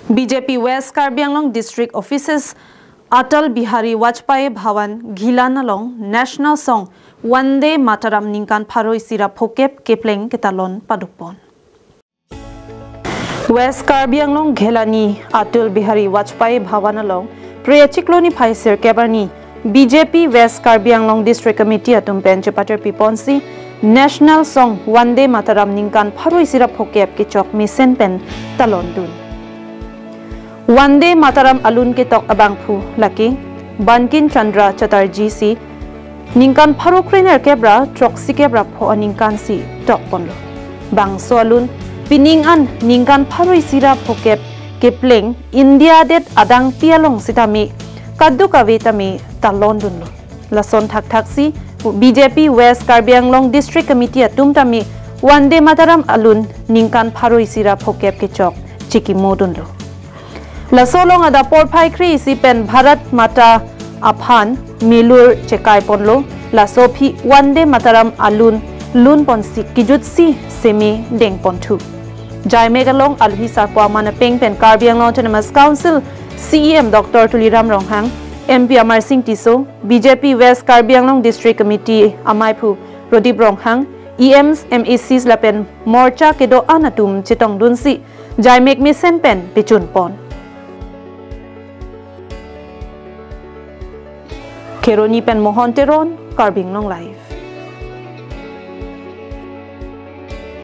BJP West Karbi Anglong District Offices Atal Bihari Vajpayee Bhavan Gilanalong National Song Vanda Mataram ningkan Pharoi Sira Phokep kepleng katalon padukpon. West Karbi Anglong Ghelani Atal Bihari Vajpayee Bhavan along Priyachikloni Phaisir Kebarni BJP West Karbi Anglong District Committee atum bench pater piponsi National Song Vanda Mataram ningkan Pharoi Sira Phokep kichok misen pen talon dun. Vanda Mataram alun ke tok abang phu laki Bankin Chandra Chatterjee si ningkan pharokrener kebra troksi kebra pho ningkan si tok ponlo bang so alun pining an ningkan pharoi sira phokep kepleng India det adang pialong sitami kaddu kavetami talon dunlo lason thak thak si BJP West Karbi Anglong District Committee atum tami Vanda Mataram alun ningkan pharoi sira phokep ke chok chiki modunlo Lasolong ada por phai kri si pen Bharat Mata aphan milur chekai ponlo lasopi Vanda Mataram alun lun pon si kijut si semi deng pon thu jai megalong alhi sakwa mana peng pen Karbi Anglong Autonomous Council CEM Dr. Tuliram Ronghang MP Amar Singh Tiso BJP West Karbi Anglong District Committee Amaipu Rodip Ronghang EMs MACs lapen morcha kedo anatum chitong dunsi jai mek misen pen pichun pon Keroni pen mohon teron Karbi Anglong live.